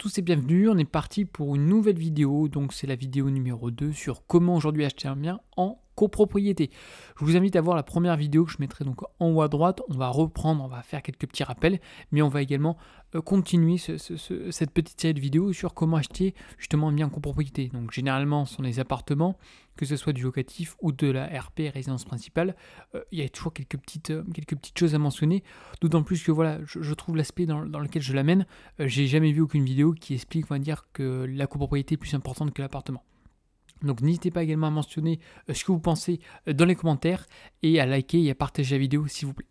tous et bienvenue, on est parti pour une nouvelle vidéo, donc c'est la vidéo numéro 2 sur comment aujourd'hui acheter un bien en copropriété. Je vous invite à voir la première vidéo que je mettrai donc en haut à droite, on va reprendre, on va faire quelques petits rappels, mais on va également continuer cette petite série de vidéos sur comment acheter justement un bien en copropriété. Donc généralement ce sont les appartements, que ce soit du locatif ou de la RP, résidence principale, il y a toujours quelques petites choses à mentionner, d'autant plus que voilà, je trouve l'aspect dans lequel je l'amène, j'ai jamais vu aucune vidéo qui explique, on va dire, que la copropriété est plus importante que l'appartement. Donc n'hésitez pas également à mentionner ce que vous pensez dans les commentaires et à liker et à partager la vidéo s'il vous plaît.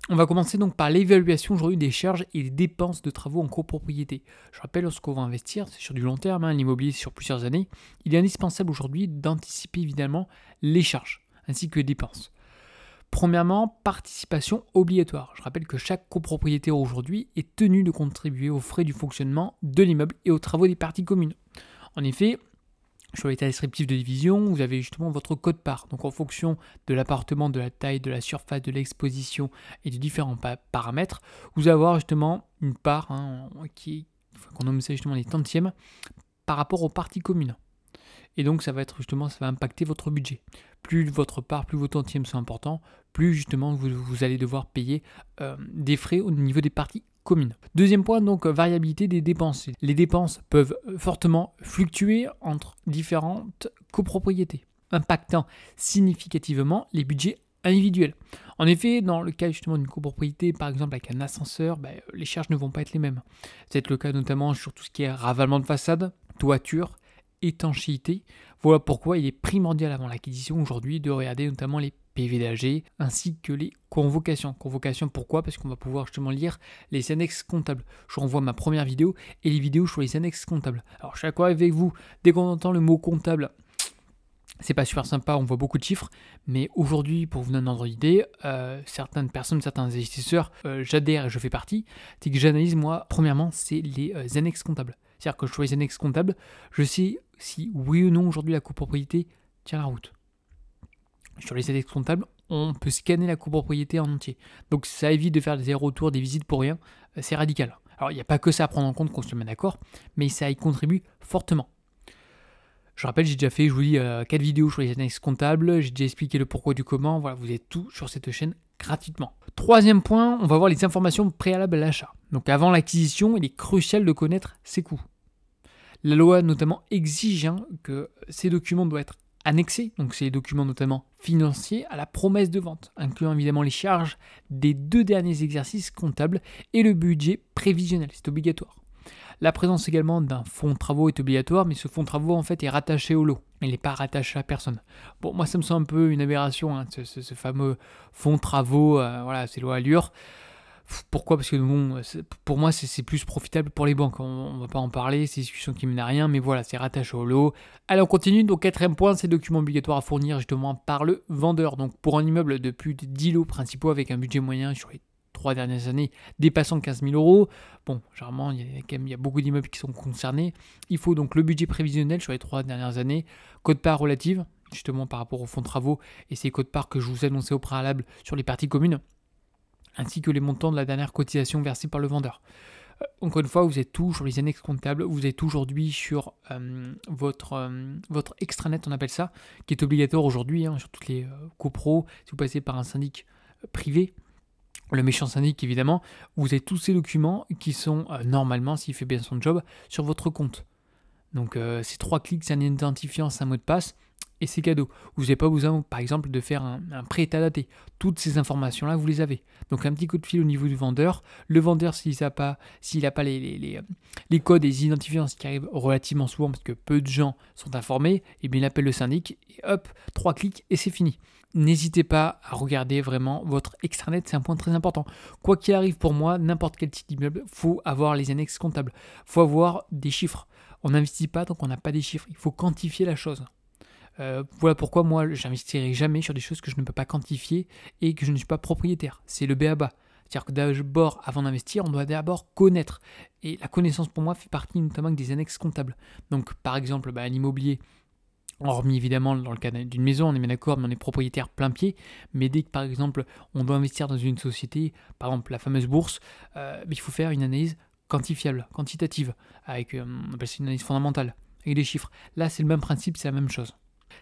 On va commencer donc par l'évaluation aujourd'hui des charges et des dépenses de travaux en copropriété. Je rappelle, lorsqu'on va investir, c'est sur du long terme, l'immobilier c'est sur plusieurs années, il est indispensable aujourd'hui d'anticiper évidemment les charges ainsi que les dépenses. Premièrement, participation obligatoire. Je rappelle que chaque copropriétaire aujourd'hui est tenu de contribuer aux frais du fonctionnement de l'immeuble et aux travaux des parties communes. En effet, sur l'état descriptif de division, vous avez justement votre code-part. Donc en fonction de l'appartement, de la taille, de la surface, de l'exposition et de différents paramètres, vous allez avoir justement une part qu'on nomme ça justement les tantièmes par rapport aux parties communes. Et donc ça va impacter votre budget. Plus votre part, plus vos tantièmes sont importants, plus justement vous allez devoir payer des frais au niveau des parties communes. Deuxième point, donc variabilité des dépenses. Les dépenses peuvent fortement fluctuer entre différentes copropriétés, impactant significativement les budgets individuels. En effet, dans le cas justement d'une copropriété, par exemple avec un ascenseur, les charges ne vont pas être les mêmes. C'est le cas notamment sur tout ce qui est ravalement de façade, toiture, étanchéité. Voilà pourquoi il est primordial avant l'acquisition aujourd'hui de regarder notamment les PV d'AG ainsi que les convocations. Convocations pourquoi ? Parce qu'on va pouvoir justement lire les annexes comptables. Je renvoie ma première vidéo et les vidéos sur les annexes comptables. Alors je suis d'accord avec vous, dès qu'on entend le mot comptable, c'est pas super sympa, on voit beaucoup de chiffres, mais aujourd'hui, pour vous donner un ordre d'idée, certaines personnes, certains investisseurs, j'adhère et je fais partie, c'est que j'analyse moi, premièrement, c'est les annexes comptables. C'est-à-dire que sur les annexes comptables, je sais si oui ou non aujourd'hui la copropriété tient la route. Sur les annexes comptables, on peut scanner la copropriété en entier. Donc ça évite de faire des allers-retours, des visites pour rien, c'est radical. Alors il n'y a pas que ça à prendre en compte, qu'on se met d'accord, mais ça y contribue fortement. Je rappelle, j'ai déjà fait, je vous dis, 4 vidéos sur les annexes comptables, j'ai déjà expliqué le pourquoi du comment, voilà, vous avez tout sur cette chaîne gratuitement. Troisième point, on va voir les informations préalables à l'achat. Donc avant l'acquisition, il est crucial de connaître ses coûts. La loi notamment exige que ces documents doivent être annexés, donc c'est les documents notamment financiers, à la promesse de vente, incluant évidemment les charges des 2 derniers exercices comptables et le budget prévisionnel, c'est obligatoire. La présence également d'un fonds de travaux est obligatoire, mais ce fonds de travaux en fait est rattaché au lot. Il n'est pas rattaché à personne. Bon, moi ça me semble un peu une aberration, ce fameux fonds de travaux, voilà, c'est loi Allure. Pourquoi ? Parce que bon, pour moi c'est plus profitable pour les banques. On ne va pas en parler, c'est une discussion qui mène à rien, mais voilà, c'est rattaché au lot. Allez, on continue. Donc quatrième point, c'est documents obligatoires à fournir justement par le vendeur. Donc pour un immeuble de plus de 10 lots principaux avec un budget moyen sur les 3 dernières années dépassant 15 000 euros. Bon, généralement, il y a beaucoup d'immeubles qui sont concernés. Il faut donc le budget prévisionnel sur les 3 dernières années, quote-part relative, justement par rapport au fonds de travaux et ces quote-parts que je vous ai annoncés au préalable sur les parties communes, ainsi que les montants de la dernière cotisation versée par le vendeur. Encore une fois, vous êtes tout sur les annexes comptables, vous êtes aujourd'hui sur votre extranet, on appelle ça, qui est obligatoire aujourd'hui sur toutes les copros, si vous passez par un syndic privé. Le méchant syndic, évidemment, vous avez tous ces documents qui sont normalement, s'il fait bien son job, sur votre compte. Donc c'est 3 clics, c'est un identifiant, c'est un mot de passe, et c'est cadeau. Vous n'avez pas besoin, par exemple, de faire un prêt état daté. Toutes ces informations-là, vous les avez. Donc un petit coup de fil au niveau du vendeur. Le vendeur, s'il n'a pas les codes et les identifiants, ce qui arrive relativement souvent, parce que peu de gens sont informés, et bien il appelle le syndic, et hop, 3 clics, et c'est fini. N'hésitez pas à regarder vraiment votre extranet, c'est un point très important. Quoi qu'il arrive pour moi, n'importe quel type d'immeuble, il faut avoir les annexes comptables. Il faut avoir des chiffres. On n'investit pas tant qu'on n'a pas des chiffres. Il faut quantifier la chose. Voilà pourquoi moi, je n'investirai jamais sur des choses que je ne peux pas quantifier et que je ne suis pas propriétaire. C'est le b.a.-ba. C'est-à-dire que d'abord, avant d'investir, on doit d'abord connaître. Et la connaissance pour moi fait partie notamment des annexes comptables. Donc par exemple, l'immobilier, hormis évidemment dans le cas d'une maison, on est bien d'accord, mais on est propriétaire plein pied. Mais dès que par exemple on doit investir dans une société, par exemple la fameuse bourse, il faut faire une analyse quantifiable, quantitative, avec on appelle ça une analyse fondamentale, avec des chiffres. Là, c'est le même principe, c'est la même chose.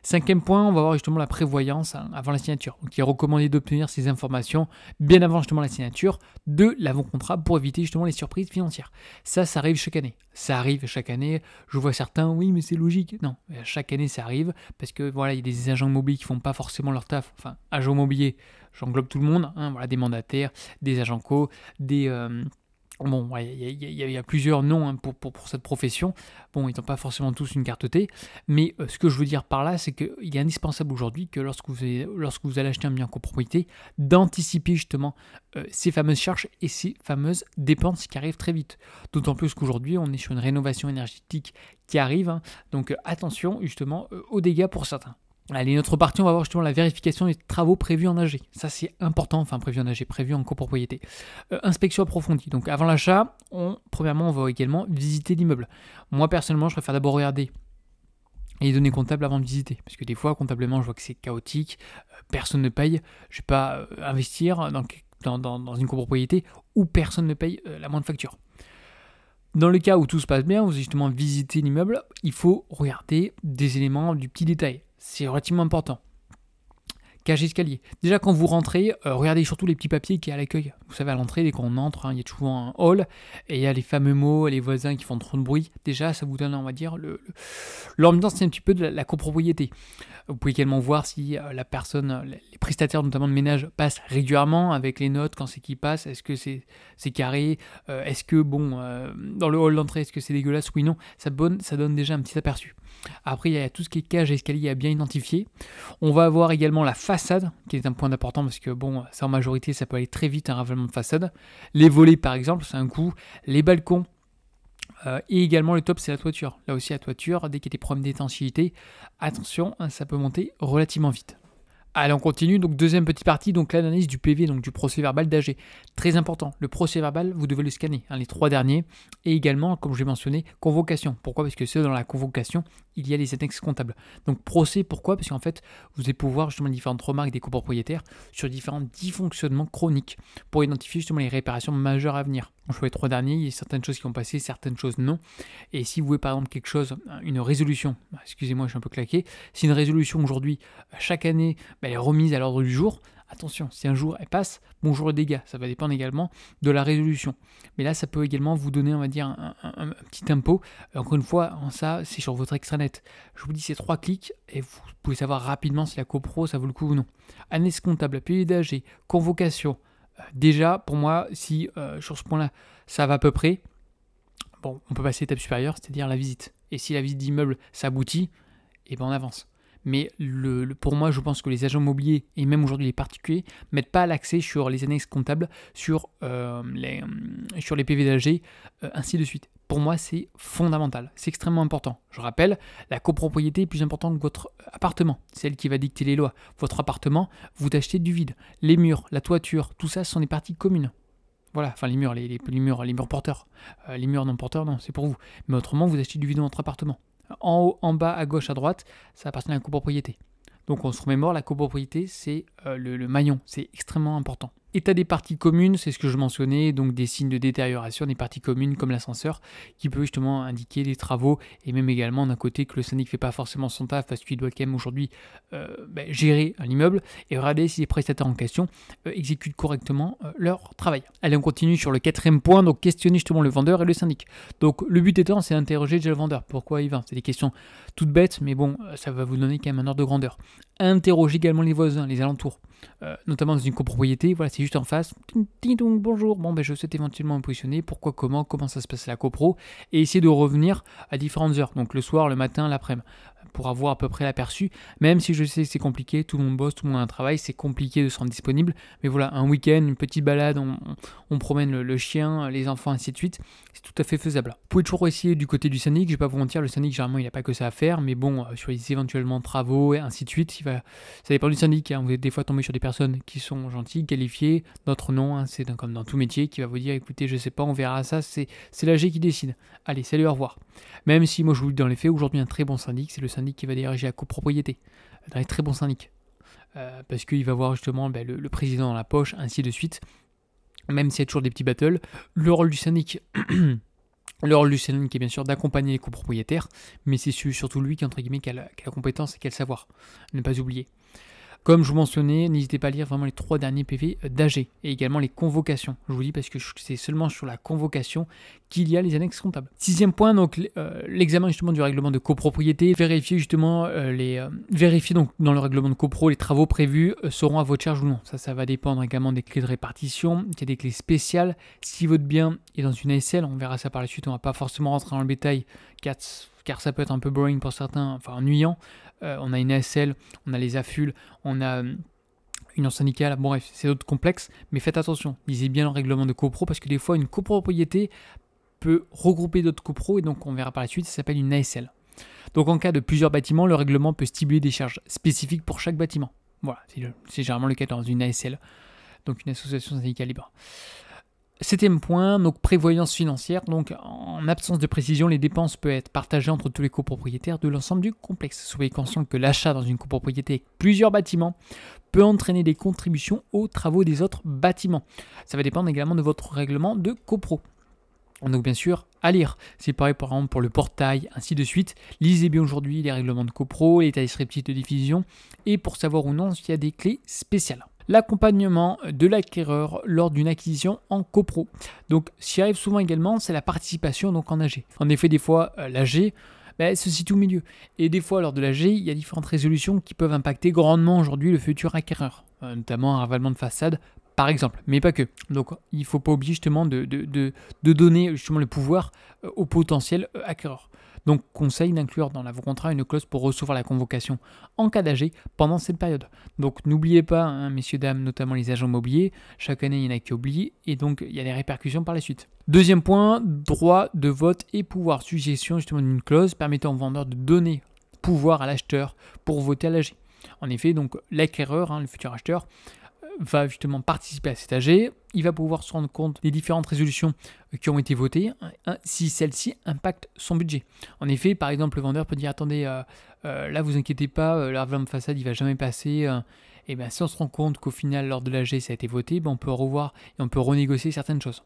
Cinquième point, on va voir justement la prévoyance avant la signature. Donc, il est recommandé d'obtenir ces informations bien avant justement la signature de l'avant-contrat pour éviter justement les surprises financières. Ça arrive chaque année. Ça arrive chaque année. Je vois certains, oui, mais c'est logique. Non, chaque année, ça arrive parce que voilà, il y a des agents immobiliers qui font pas forcément leur taf. Enfin, agents immobiliers, j'englobe tout le monde. Voilà, des mandataires, des agents co, des bon, il y a plusieurs noms pour cette profession. Bon, ils n'ont pas forcément tous une carte T, mais ce que je veux dire par là, c'est qu'il est indispensable aujourd'hui que lorsque vous allez acheter un bien en copropriété, d'anticiper justement ces fameuses charges et ces fameuses dépenses qui arrivent très vite. D'autant plus qu'aujourd'hui, on est sur une rénovation énergétique qui arrive, donc attention justement aux dégâts pour certains. Allez, une autre partie, on va voir justement la vérification des travaux prévus en AG. Ça, c'est important, enfin prévus en AG, prévus en copropriété. Inspection approfondie. Donc, avant l'achat, premièrement, on va également visiter l'immeuble. Moi, personnellement, je préfère d'abord regarder les données comptables avant de visiter. Parce que des fois, comptablement, je vois que c'est chaotique, personne ne paye. Je ne vais pas investir dans une copropriété où personne ne paye la moindre facture. Dans le cas où tout se passe bien, vous justement visitez l'immeuble, il faut regarder des éléments du petit détail. C'est relativement important. Cage escalier. Déjà quand vous rentrez, regardez surtout les petits papiers qu'il y a à l'accueil. Vous savez, à l'entrée, dès qu'on entre, il y a toujours un hall et il y a les fameux mots, les voisins qui font trop de bruit. Déjà, ça vous donne, on va dire, l'ambiance, c'est un petit peu de la copropriété. Vous pouvez également voir si la personne, les prestataires notamment de ménage, passent régulièrement avec les notes, quand c'est qu'ils passent, est-ce que c'est carré, est-ce que, dans le hall d'entrée, est-ce que c'est dégueulasse, oui, non, ça donne déjà un petit aperçu. Après, il y a tout ce qui est cage et escalier à bien identifier. On va avoir également la façade, qui est un point d'important parce que, ça en majorité, ça peut aller très vite, un ravalement de façade. Les volets, par exemple, c'est un coup. Les balcons. Et également le top, c'est la toiture. Là aussi, la toiture, dès qu'il y a des problèmes d'étanchéité, attention, ça peut monter relativement vite. Allez, on continue. Donc, deuxième petite partie, donc l'analyse du PV, donc du procès-verbal d'AG. Très important. Le procès-verbal, vous devez le scanner, les 3 derniers. Et également, comme je l'ai mentionné, convocation. Pourquoi ? Parce que c'est dans la convocation, il y a les annexes comptables. Donc, procès, pourquoi ? Parce qu'en fait, vous allez pouvoir justement différentes remarques des copropriétaires sur différents dysfonctionnements chroniques pour identifier justement les réparations majeures à venir. Je vois les 3 derniers, il y a certaines choses qui ont passé, certaines choses non. Et si vous voulez par exemple quelque chose, une résolution, excusez-moi, je suis un peu claqué, si une résolution aujourd'hui, chaque année, elle est remise à l'ordre du jour, attention, si un jour elle passe, bonjour les dégâts, ça va dépendre également de la résolution. Mais là, ça peut également vous donner, on va dire, un petit impôt. Encore une fois, ça, c'est sur votre extranet. Je vous dis, c'est 3 clics et vous pouvez savoir rapidement si la copro, ça vaut le coup ou non. Analyse comptable, PV d'AG, convocation. Déjà, pour moi, si sur ce point-là, ça va à peu près, on peut passer à l'étape supérieure, c'est-à-dire la visite. Et si la visite d'immeuble s'aboutit, on avance. Mais pour moi, je pense que les agents immobiliers et même aujourd'hui les particuliers ne mettent pas l'accès sur les annexes comptables, sur les PV d'AG, ainsi de suite. Pour moi, c'est fondamental, c'est extrêmement important. Je rappelle, la copropriété est plus importante que votre appartement, c'est elle qui va dicter les lois. Votre appartement, vous achetez du vide. Les murs, la toiture, tout ça, ce sont des parties communes. Voilà, enfin les murs porteurs. Les murs non porteurs, non, c'est pour vous. Mais autrement, vous achetez du vide dans votre appartement. En haut, en bas, à gauche, à droite, ça appartient à la copropriété. Donc on se remémore, la copropriété, c'est le maillon, c'est extrêmement important. État des parties communes, c'est ce que je mentionnais, donc des signes de détérioration des parties communes comme l'ascenseur, qui peut justement indiquer des travaux, et même également d'un côté que le syndic ne fait pas forcément son taf parce qu'il doit quand même aujourd'hui gérer un immeuble, et regarder si les prestataires en question exécutent correctement leur travail. Allez, on continue sur le 4e point, donc questionner justement le vendeur et le syndic. Donc le but étant, c'est d'interroger déjà le vendeur, pourquoi il vend. C'est des questions toutes bêtes, mais ça va vous donner quand même un ordre de grandeur. Interroger également les voisins, les alentours, notamment dans une copropriété, voilà, c'est juste en face, donc bonjour, je souhaite éventuellement me positionner, pourquoi, comment ça se passe à la copro, et essayer de revenir à différentes heures, donc le soir, le matin, l'après-midi, pour avoir à peu près l'aperçu, même si je sais que c'est compliqué, tout le monde bosse, tout le monde a un travail, c'est compliqué de se rendre disponible, mais voilà, un week-end, une petite balade, on promène le chien, les enfants, ainsi de suite, c'est tout à fait faisable. Vous pouvez toujours essayer du côté du syndic, je vais pas vous mentir, le syndic, généralement, il n'a pas que ça à faire, mais sur les éventuellement travaux, et ainsi de suite, ça dépend du syndic, vous êtes des fois tombé sur des personnes qui sont gentilles, qualifiées, d'autres non, c'est comme dans tout métier, qui va vous dire, écoutez, je sais pas, on verra ça, c'est l'AG qui décide. Allez, salut, au revoir. Même si moi je vous le dis dans les faits, aujourd'hui un très bon syndic, c'est le syndic qui va diriger la copropriété, dans les très bons syndics, parce qu'il va voir justement le président dans la poche, ainsi de suite. même s'il y a toujours des petits battles. Le rôle du syndic, le rôle du syndic est bien sûr d'accompagner les copropriétaires, mais c'est surtout lui qui, entre guillemets, qui a la compétence et qui a le savoir. Ne pas oublier. Comme je vous mentionnais, n'hésitez pas à lire vraiment les 3 derniers PV d'AG et également les convocations. Je vous dis parce que c'est seulement sur la convocation qu'il y a les annexes comptables. 6e point, donc l'examen justement du règlement de copropriété. Vérifiez justement vérifiez donc dans le règlement de copro les travaux prévus seront à votre charge ou non. Ça va dépendre également des clés de répartition. Il y a des clés spéciales. Si votre bien est dans une ASL, on verra ça par la suite, on ne va pas forcément rentrer dans le détail car ça peut être un peu boring pour certains, enfin ennuyant. On a une ASL, on a les AFUL, on a union syndicale, bon bref, c'est d'autres complexes, mais faites attention, lisez bien le règlement de copro parce que des fois une copropriété peut regrouper d'autres copros et donc on verra par la suite, ça s'appelle une ASL. Donc en cas de plusieurs bâtiments, le règlement peut stipuler des charges spécifiques pour chaque bâtiment. Voilà, c'est généralement le cas dans une ASL, donc une association syndicale libre. 7e point, donc prévoyance financière. Donc en absence de précision, les dépenses peuvent être partagées entre tous les copropriétaires de l'ensemble du complexe. Soyez conscient que l'achat dans une copropriété avec plusieurs bâtiments peut entraîner des contributions aux travaux des autres bâtiments. Ça va dépendre également de votre règlement de copro. Donc bien sûr, à lire. C'est pareil par exemple pour le portail, ainsi de suite. Lisez bien aujourd'hui les règlements de copro, l'état descriptif de diffusion et pour savoir ou non s'il y a des clés spéciales. L'accompagnement de l'acquéreur lors d'une acquisition en copro. Donc, ce qui arrive souvent également, c'est la participation donc en AG. En effet, des fois, l'AG se situe au milieu. Et des fois, lors de l'AG, il y a différentes résolutions qui peuvent impacter grandement aujourd'hui le futur acquéreur, notamment un ravalement de façade, par exemple, mais pas que. Donc, il ne faut pas oublier justement de donner justement le pouvoir au potentiel acquéreur. Donc, conseil d'inclure dans l'avant-contrat une clause pour recevoir la convocation en cas d'AG pendant cette période. Donc, n'oubliez pas, hein, messieurs, dames, notamment les agents immobiliers, chaque année, il y en a qui oublient et donc il y a des répercussions par la suite. 2e point, droit de vote et pouvoir. Suggestion justement d'une clause permettant au vendeur de donner pouvoir à l'acheteur pour voter à l'AG. En effet, donc l'acquéreur, hein, le futur acheteur, va justement participer à cet AG, il va pouvoir se rendre compte des différentes résolutions qui ont été votées, si celles-ci impactent son budget. En effet, par exemple, le vendeur peut dire, attendez, là vous inquiétez pas, le ravalement de façade il va jamais passer, et bien si on se rend compte qu'au final lors de l'AG ça a été voté, on peut revoir et on peut renégocier certaines choses.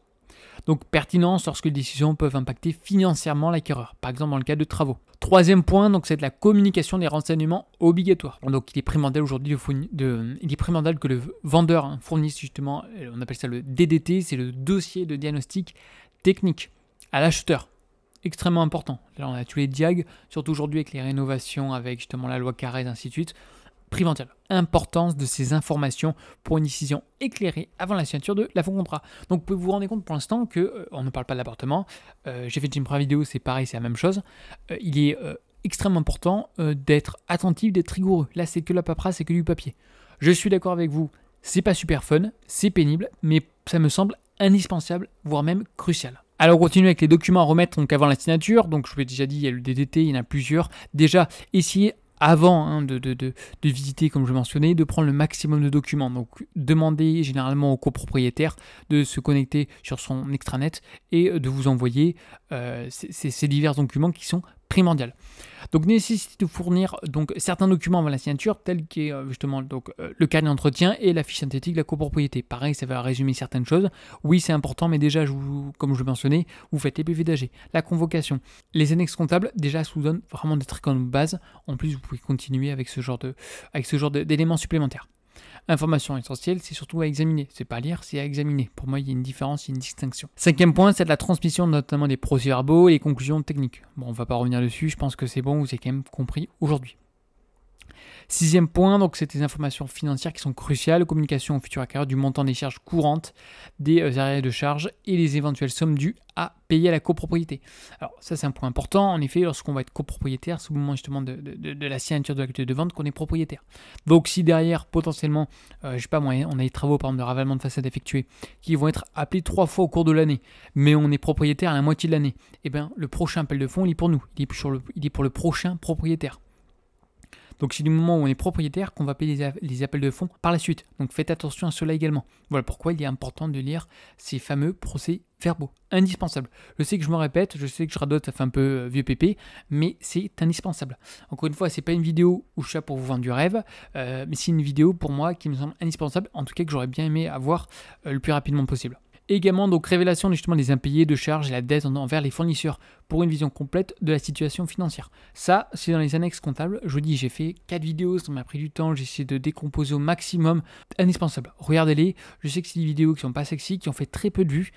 Donc pertinence lorsque les décisions peuvent impacter financièrement l'acquéreur, par exemple dans le cas de travaux. 3e point, donc c'est de la communication des renseignements obligatoires. Donc il est primordial aujourd'hui que le vendeur fournisse justement, on appelle ça le DDT, c'est le dossier de diagnostic technique à l'acheteur. Extrêmement important. Là on a tous les diag, surtout aujourd'hui avec les rénovations, avec justement la loi Carrez, ainsi de suite. Primordial. Importance de ces informations pour une décision éclairée avant la signature de l'avant-contrat. Donc vous pouvez vous rendre compte pour l'instant que on ne parle pas de l'appartement. J'ai fait une première vidéo, c'est pareil, c'est la même chose. Il est extrêmement important d'être attentif, d'être rigoureux. Là, c'est que la paperasse, c'est que du papier. Je suis d'accord avec vous, c'est pas super fun, c'est pénible, mais ça me semble indispensable, voire même crucial. Alors on continue avec les documents à remettre donc avant la signature. Donc je vous l'ai déjà dit, il y a le DDT, il y en a plusieurs. Déjà, essayez avant de visiter, comme je mentionnais, de prendre le maximum de documents. Donc, demandez généralement au copropriétaire de se connecter sur son extranet et de vous envoyer ces divers documents qui sont primordiaux. Donc, nécessite de fournir donc, certains documents avant la signature, tels que justement le carnet d'entretien et la fiche synthétique de la copropriété. Pareil, ça va résumer certaines choses. Oui, c'est important, mais déjà, comme je le mentionnais, vous faites les PV d'AG, la convocation. Les annexes comptables, déjà, ça vous donne vraiment des trucs en base. En plus, vous pouvez continuer avec ce genre d'éléments supplémentaires. Information essentielle, c'est surtout à examiner. C'est pas à lire, c'est à examiner. Pour moi, il y a une différence, il y a une distinction. 5e point, c'est de la transmission notamment des procès-verbaux et les conclusions techniques. Bon, on va pas revenir dessus, je pense que c'est bon, vous avez quand même compris aujourd'hui. 6e point, donc c'est des informations financières qui sont cruciales, communication au futur acquéreur du montant des charges courantes, des arrêts de charges et les éventuelles sommes dues à payer à la copropriété. Alors ça c'est un point important, en effet lorsqu'on va être copropriétaire, c'est au moment justement de la signature de l'acte de vente qu'on est propriétaire. Donc si derrière potentiellement, je sais pas moi, on a des travaux par exemple de ravalement de façade effectués qui vont être appelés 3 fois au cours de l'année, mais on est propriétaire à la moitié de l'année, et bien le prochain appel de fonds il est pour nous, il est pour le prochain propriétaire. Donc c'est du moment où on est propriétaire qu'on va payer les appels de fonds par la suite. Donc faites attention à cela également. Voilà pourquoi il est important de lire ces fameux procès-verbaux. Indispensable. Je sais que je me répète, je sais que je radote, ça fait un peu vieux pépé, mais c'est indispensable. Encore une fois, c'est pas une vidéo où je suis là pour vous vendre du rêve, mais c'est une vidéo pour moi qui me semble indispensable, en tout cas que j'aurais bien aimé avoir le plus rapidement possible. Également, donc révélation justement des impayés, de charges et la dette envers les fournisseurs pour une vision complète de la situation financière. Ça, c'est dans les annexes comptables. Je vous dis, j'ai fait 4 vidéos, ça m'a pris du temps, j'ai essayé de décomposer au maximum. Indispensable. Regardez-les. Je sais que c'est des vidéos qui sont pas sexy, qui ont fait très peu de vues,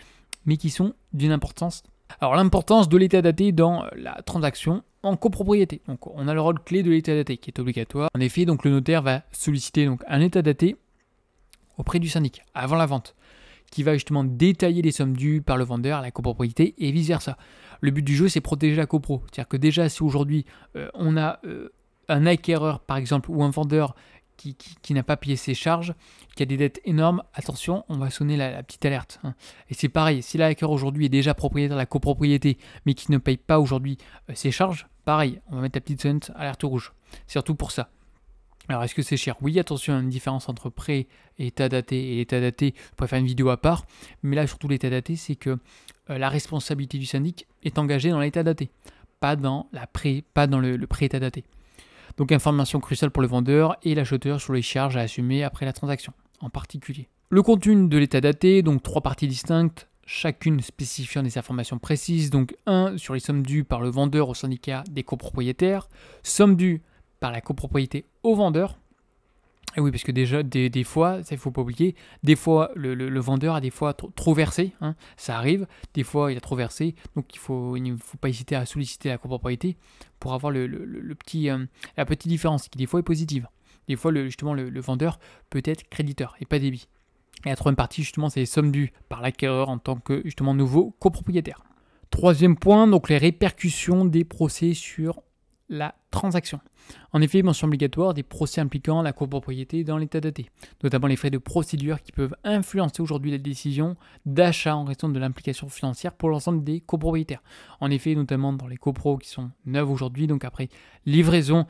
mais qui sont d'une importance. Alors l'importance de l'état daté dans la transaction en copropriété. Donc on a le rôle clé de l'état daté qui est obligatoire. En effet, donc le notaire va solliciter donc un état daté auprès du syndic avant la vente, qui va justement détailler les sommes dues par le vendeur à la copropriété et vice-versa. Le but du jeu, c'est protéger la copro. C'est-à-dire que déjà, si aujourd'hui, on a un acquéreur, par exemple, ou un vendeur qui n'a pas payé ses charges, qui a des dettes énormes, attention, on va sonner la petite alerte. Hein. Et c'est pareil, si l'acquéreur aujourd'hui est déjà propriétaire de la copropriété, mais qui ne paye pas aujourd'hui ses charges, pareil, on va mettre la petite sonnette alerte rouge. Surtout pour ça. Alors, est-ce que c'est cher? Oui, attention, il y a une différence entre prêt et état daté. Et l'état daté, je pourrais faire une vidéo à part. Mais là, surtout l'état daté, c'est que la responsabilité du syndic est engagée dans l'état daté, pas dans le pré-état daté. Donc, information cruciale pour le vendeur et l'acheteur sur les charges à assumer après la transaction, en particulier. Le contenu de l'état daté, donc 3 parties distinctes, chacune spécifiant des informations précises. Donc, 1 sur les sommes dues par le vendeur au syndicat des copropriétaires, sommes dues par la copropriété au vendeur. Et oui, parce que déjà, des fois, ça il ne faut pas oublier, des fois, le vendeur a des fois trop versé, hein, ça arrive, des fois, il a trop versé, donc il ne faut pas hésiter à solliciter la copropriété pour avoir la petite différence qui, des fois, est positive. Des fois, justement, le vendeur peut être créditeur et pas débit. Et la troisième partie, justement, c'est les sommes dues par l'acquéreur en tant que, justement, nouveau copropriétaire. Troisième point, donc les répercussions des procès sur la transaction. En effet, mention obligatoire des procès impliquant la copropriété dans l'état daté, notamment les frais de procédure qui peuvent influencer aujourd'hui la décision d'achat en raison de l'implication financière pour l'ensemble des copropriétaires. En effet, notamment dans les copros qui sont neuves aujourd'hui, donc après livraison,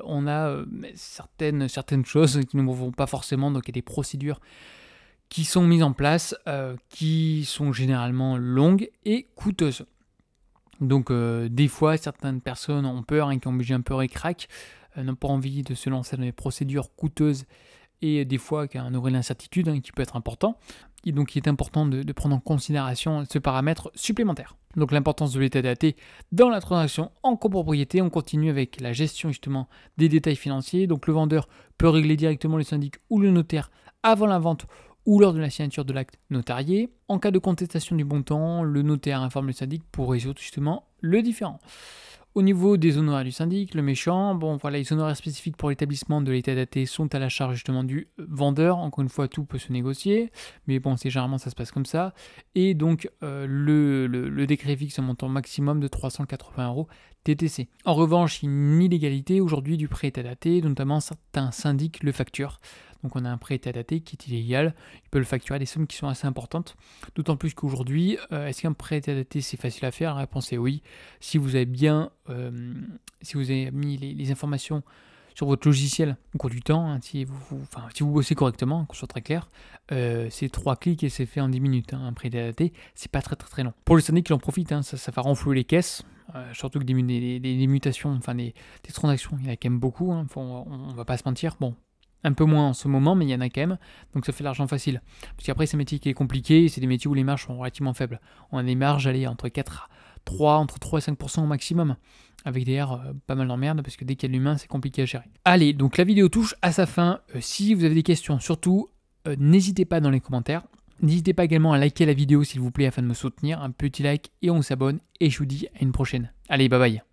on a certaines choses qui ne vont pas forcément, donc il y a des procédures qui sont mises en place, qui sont généralement longues et coûteuses. Donc des fois, certaines personnes ont peur et qui ont obligé un peu ric-rac, n'ont pas envie de se lancer dans des procédures coûteuses et des fois qui a un auré l'incertitude qui peut être important. Et donc il est important de prendre en considération ce paramètre supplémentaire. Donc l'importance de l'état daté dans la transaction en copropriété. On continue avec la gestion justement des détails financiers. Donc le vendeur peut régler directement le syndic ou le notaire avant la vente ou lors de la signature de l'acte notarié. En cas de contestation du montant, le notaire informe le syndic pour résoudre justement le différend. Au niveau des honoraires du syndic, le méchant, les honoraires spécifiques pour l'établissement de l'état daté sont à la charge justement du vendeur. Encore une fois, tout peut se négocier, mais c'est généralement ça se passe comme ça. Et donc le décret fixe un montant maximum de 380 € TTC. En revanche, il y a une illégalité aujourd'hui du prêt état daté, notamment certains syndics le facturent. Donc on a un prêt état daté qui est illégal, il peut le facturer à des sommes qui sont assez importantes. D'autant plus qu'aujourd'hui, est-ce qu'un prêt état daté c'est facile à faire? La réponse est oui. Si vous avez bien, si vous avez mis les informations sur votre logiciel au cours du temps, si vous bossez correctement, qu'on soit très clair, c'est 3 clics et c'est fait en 10 minutes. Un prêt état daté, c'est pas très long. Pour le syndic qui en profite, ça va renflouer les caisses. Surtout que des mutations, des transactions, il y en a quand même beaucoup. On va pas se mentir. Un peu moins en ce moment, mais il y en a quand même, donc ça fait l'argent facile. Parce qu'après, c'est un métier qui est compliqué, c'est des métiers où les marges sont relativement faibles. On a des marges, entre 3 et 5% au maximum, avec d'ailleurs pas mal d'emmerdes, parce que dès qu'il y a de l'humain, c'est compliqué à gérer. Allez, donc la vidéo touche à sa fin. Si vous avez des questions, surtout, n'hésitez pas dans les commentaires. N'hésitez pas également à liker la vidéo, s'il vous plaît, afin de me soutenir. Un petit like et on s'abonne, et je vous dis à une prochaine. Allez, bye bye.